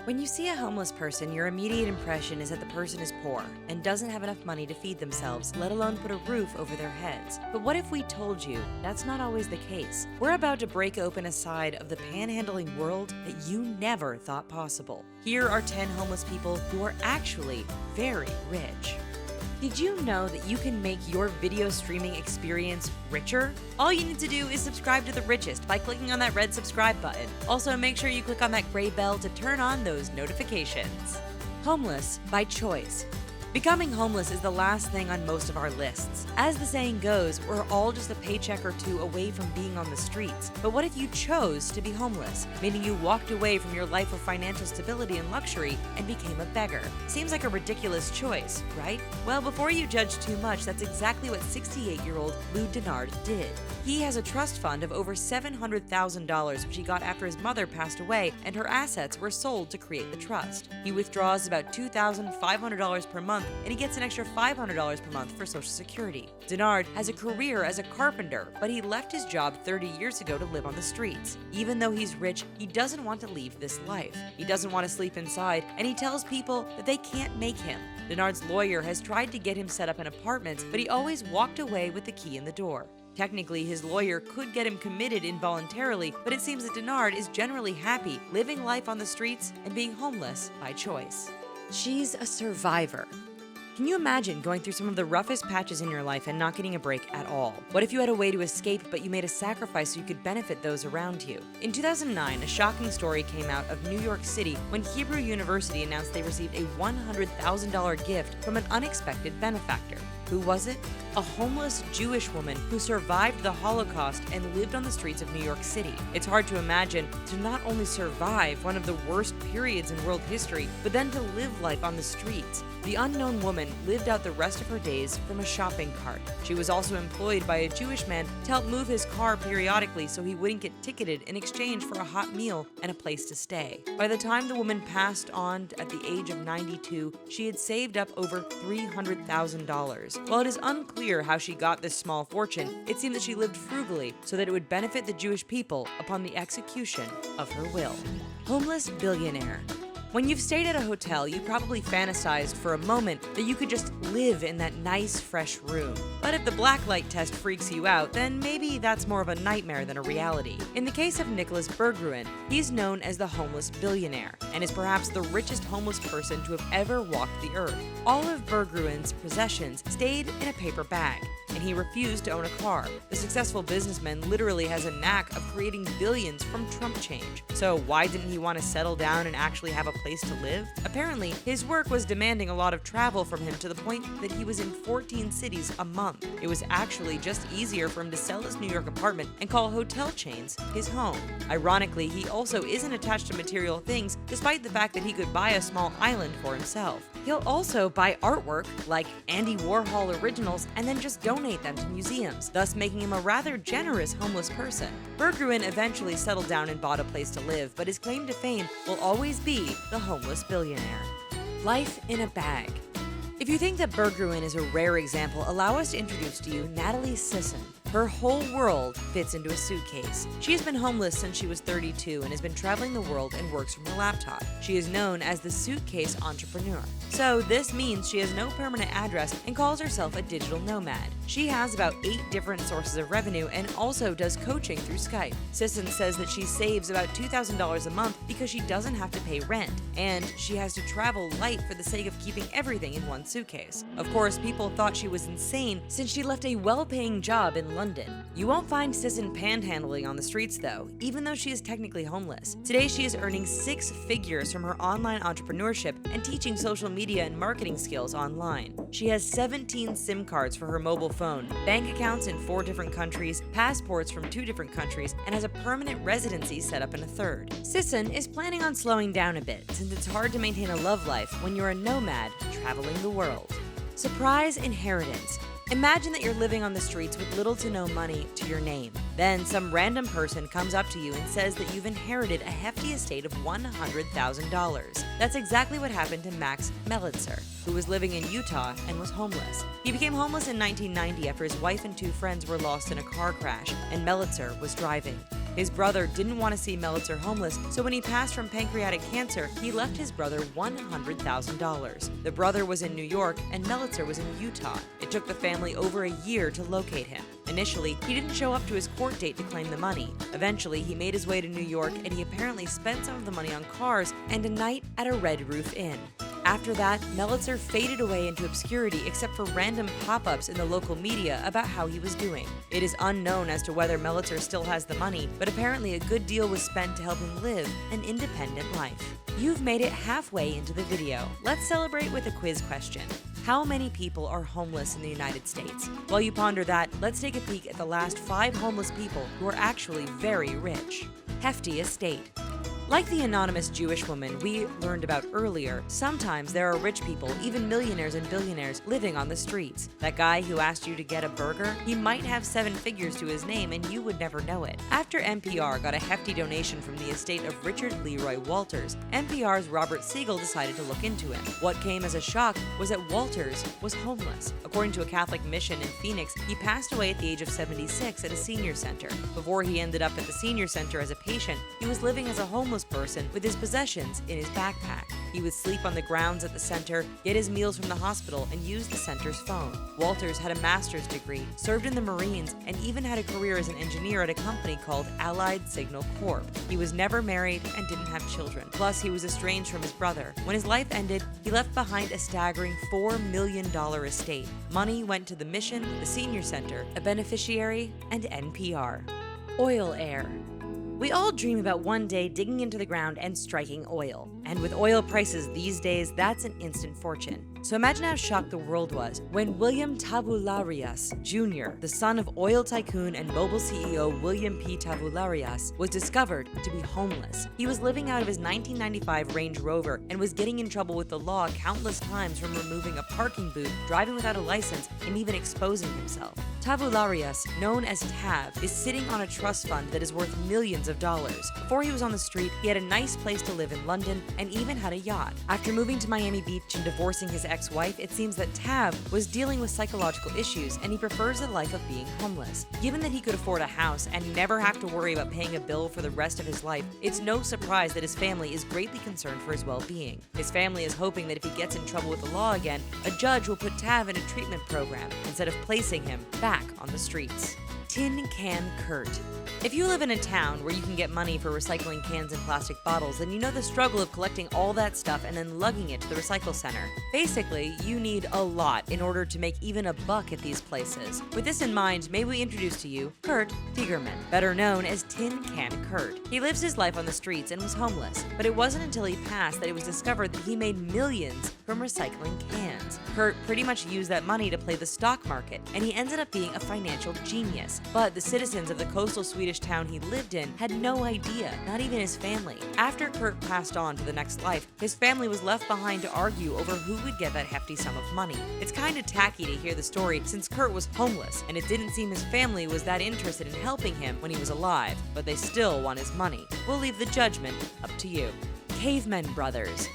When you see a homeless person, your immediate impression is that the person is poor and doesn't have enough money to feed themselves, let alone put a roof over their heads. But what if we told you that's not always the case? We're about to break open a side of the panhandling world that you never thought possible. Here are 10 homeless people who are actually very rich. Did you know that you can make your video streaming experience richer? All you need to do is subscribe to TheRichest by clicking on that red subscribe button. Also, make sure you click on that gray bell to turn on those notifications. Homeless by choice. Becoming homeless is the last thing on most of our lists. As the saying goes, we're all just a paycheck or two away from being on the streets. But what if you chose to be homeless, meaning you walked away from your life of financial stability and luxury and became a beggar? Seems like a ridiculous choice, right? Well, before you judge too much, that's exactly what 68-year-old Denard did. He has a trust fund of over $700,000, which he got after his mother passed away and her assets were sold to create the trust. He withdraws about $2,500 per month and he gets an extra $500 per month for Social Security. Denard has a career as a carpenter, but he left his job 30 years ago to live on the streets. Even though he's rich, he doesn't want to leave this life. He doesn't want to sleep inside, and he tells people that they can't make him. Denard's lawyer has tried to get him set up in apartments, but he always walked away with the key in the door. Technically, his lawyer could get him committed involuntarily, but it seems that Denard is generally happy living life on the streets and being homeless by choice. She's a survivor. Can you imagine going through some of the roughest patches in your life and not getting a break at all? What if you had a way to escape, but you made a sacrifice so you could benefit those around you? In 2009, a shocking story came out of New York City when Hebrew University announced they received a $100,000 gift from an unexpected benefactor. Who was it? A homeless Jewish woman who survived the Holocaust and lived on the streets of New York City. It's hard to imagine to not only survive one of the worst periods in world history, but then to live life on the streets. The unknown woman lived out the rest of her days from a shopping cart. She was also employed by a Jewish man to help move his car periodically so he wouldn't get ticketed in exchange for a hot meal and a place to stay. By the time the woman passed on at the age of 92, she had saved up over $300,000. While it is unclear how she got this small fortune, it seemed that she lived frugally so that it would benefit the Jewish people upon the execution of her will. Homeless billionaire. When you've stayed at a hotel, you probably fantasized for a moment that you could just live in that nice, fresh room. But if the blacklight test freaks you out, then maybe that's more of a nightmare than a reality. In the case of Nicholas Berggren, he's known as the homeless billionaire, and is perhaps the richest homeless person to have ever walked the earth. All of Berggren's possessions stayed in a paper bag, and he refused to own a car. The successful businessman literally has a knack of creating billions from Trump change. So why didn't he want to settle down and actually have a place to live? Apparently, his work was demanding a lot of travel from him to the point that he was in 14 cities a month. It was actually just easier for him to sell his New York apartment and call hotel chains his home. Ironically, he also isn't attached to material things, despite the fact that he could buy a small island for himself. He'll also buy artwork, like Andy Warhol originals, and then just donate them to museums, thus making him a rather generous homeless person. Berggren eventually settled down and bought a place to live, but his claim to fame will always be the homeless billionaire. Life in a bag. If you think that Berggren is a rare example, allow us to introduce to you Natalie Sisson. Her whole world fits into a suitcase. She has been homeless since she was 32 and has been traveling the world and works from her laptop. She is known as the suitcase entrepreneur. So this means she has no permanent address and calls herself a digital nomad. She has about 8 different sources of revenue and also does coaching through Skype. Sisson says that she saves about $2,000 a month because she doesn't have to pay rent, and she has to travel light for the sake of keeping everything in one suitcase. Of course, people thought she was insane since she left a well-paying job in London. You won't find Sisson panhandling on the streets though, even though she is technically homeless. Today she is earning 6 figures from her online entrepreneurship and teaching social media and marketing skills online. She has 17 SIM cards for her mobile phone, bank accounts in 4 different countries, passports from 2 different countries, and has a permanent residency set up in a 3rd. Sisson is planning on slowing down a bit since it's hard to maintain a love life when you're a nomad traveling the world. Surprise inheritance. Imagine that you're living on the streets with little to no money to your name. Then some random person comes up to you and says that you've inherited a hefty estate of $100,000. That's exactly what happened to Max Melitzer, who was living in Utah and was homeless. He became homeless in 1990 after his wife and 2 friends were lost in a car crash, and Melitzer was driving. His brother didn't want to see Melitzer homeless, so when he passed from pancreatic cancer, he left his brother $100,000. The brother was in New York and Melitzer was in Utah. It took the family over a year to locate him. Initially, he didn't show up to his court date to claim the money. Eventually, he made his way to New York and he apparently spent some of the money on cars and a night at a Red Roof Inn. After that, Melitzer faded away into obscurity except for random pop-ups in the local media about how he was doing. It is unknown as to whether Melitzer still has the money, but apparently a good deal was spent to help him live an independent life. You've made it halfway into the video. Let's celebrate with a quiz question. How many people are homeless in the United States? While you ponder that, let's take a peek at the last 5 homeless people who are actually very rich. Hefty Estate. Like the anonymous Jewish woman we learned about earlier, sometimes there are rich people, even millionaires and billionaires, living on the streets. That guy who asked you to get a burger, he might have 7 figures to his name and you would never know it. After NPR got a hefty donation from the estate of Richard Leroy Walters, NPR's Robert Siegel decided to look into him. What came as a shock was that Walters was homeless. According to a Catholic mission in Phoenix, he passed away at the age of 76 at a senior center. Before he ended up at the senior center as a patient, he was living as a homeless person with his possessions in his backpack. He would sleep on the grounds at the center, get his meals from the hospital, and use the center's phone. Walters had a master's degree, served in the Marines, and even had a career as an engineer at a company called Allied Signal Corp. He was never married and didn't have children. Plus, he was estranged from his brother. When his life ended, he left behind a staggering $4 million estate. Money went to the mission, the senior center, a beneficiary, and NPR. Oil heir. We all dream about one day digging into the ground and striking oil. And with oil prices these days, that's an instant fortune. So imagine how shocked the world was when William Tavularias Jr., the son of oil tycoon and Mobil CEO William P. Tavularias, was discovered to be homeless. He was living out of his 1995 Range Rover and was getting in trouble with the law countless times from removing a parking boot, driving without a license, and even exposing himself. Tavularias, known as Tav, is sitting on a trust fund that is worth millions of dollars. Before he was on the street, he had a nice place to live in London and even had a yacht. After moving to Miami Beach and divorcing his ex-wife, it seems that Tav was dealing with psychological issues and he prefers the life of being homeless. Given that he could afford a house and never have to worry about paying a bill for the rest of his life, it's no surprise that his family is greatly concerned for his well-being. His family is hoping that if he gets in trouble with the law again, a judge will put Tav in a treatment program instead of placing him back on the streets. Tin Can Kurt. If you live in a town where you can get money for recycling cans and plastic bottles, then you know the struggle of collecting all that stuff and then lugging it to the recycle center. Basically, you need a lot in order to make even a buck at these places. With this in mind, may we introduce to you Kurt Tigerman, better known as Tin Can Kurt. He lives his life on the streets and was homeless, but it wasn't until he passed that it was discovered that he made millions from recycling cans. Kurt pretty much used that money to play the stock market, and he ended up being a financial genius. But the citizens of the coastal Swedish town he lived in had no idea, not even his family. After Kurt passed on to the next life, his family was left behind to argue over who would get that hefty sum of money. It's kinda tacky to hear the story since Kurt was homeless, and it didn't seem his family was that interested in helping him when he was alive, but they still want his money. We'll leave the judgment up to you. Cavemen brothers.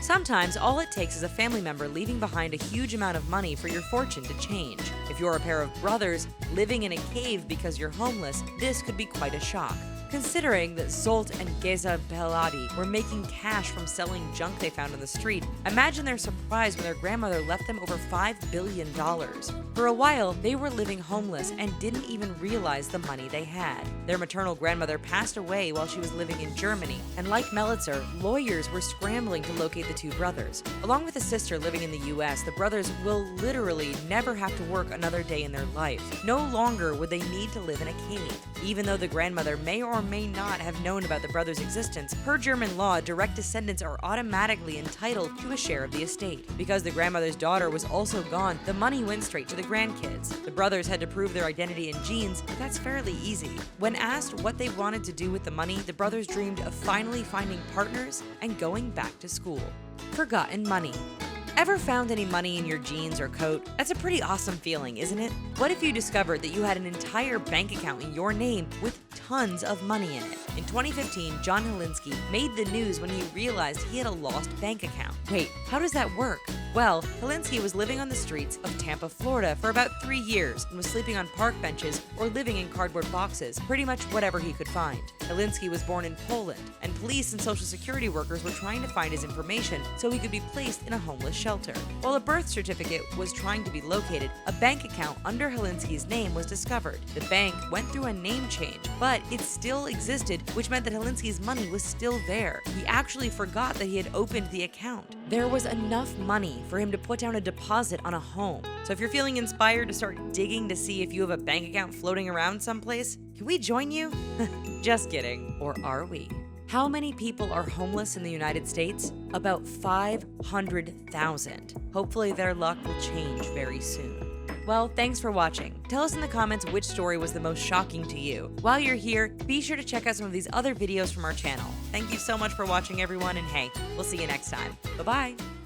Sometimes all it takes is a family member leaving behind a huge amount of money for your fortune to change. If you're a pair of brothers living in a cave because you're homeless, this could be quite a shock. Considering that Zolt and Geza Beladi were making cash from selling junk they found on the street, imagine their surprise when their grandmother left them over $5 billion. For a while, they were living homeless and didn't even realize the money they had. Their maternal grandmother passed away while she was living in Germany, and like Melitzer, lawyers were scrambling to locate the 2 brothers. Along with a sister living in the US, the brothers will literally never have to work another day in their life. No longer would they need to live in a cave. Even though the grandmother may or may not have known about the brothers' existence, per German law, direct descendants are automatically entitled to a share of the estate. Because the grandmother's daughter was also gone, the money went straight to the grandkids. The brothers had to prove their identity in genes, but that's fairly easy. When asked what they wanted to do with the money, the brothers dreamed of finally finding partners and going back to school. Forgotten money. Ever found any money in your jeans or coat? That's a pretty awesome feeling, isn't it? What if you discovered that you had an entire bank account in your name with tons of money in it? In 2015, John Helinski made the news when he realized he had a lost bank account. Wait, how does that work? Well, Helinski was living on the streets of Tampa, Florida for about 3 years and was sleeping on park benches or living in cardboard boxes, pretty much whatever he could find. Helinski was born in Poland, and police and social security workers were trying to find his information so he could be placed in a homeless shelter. While a birth certificate was trying to be located, a bank account under Helinski's name was discovered. The bank went through a name change, but it still existed, which meant that Helinski's money was still there. He actually forgot that he had opened the account. There was enough money for him to put down a deposit on a home. So if you're feeling inspired to start digging to see if you have a bank account floating around someplace, can we join you? Just kidding. Or are we? How many people are homeless in the United States? About 500,000. Hopefully their luck will change very soon. Well, thanks for watching. Tell us in the comments which story was the most shocking to you. While you're here, be sure to check out some of these other videos from our channel. Thank you so much for watching, everyone, and hey, we'll see you next time. Bye-bye.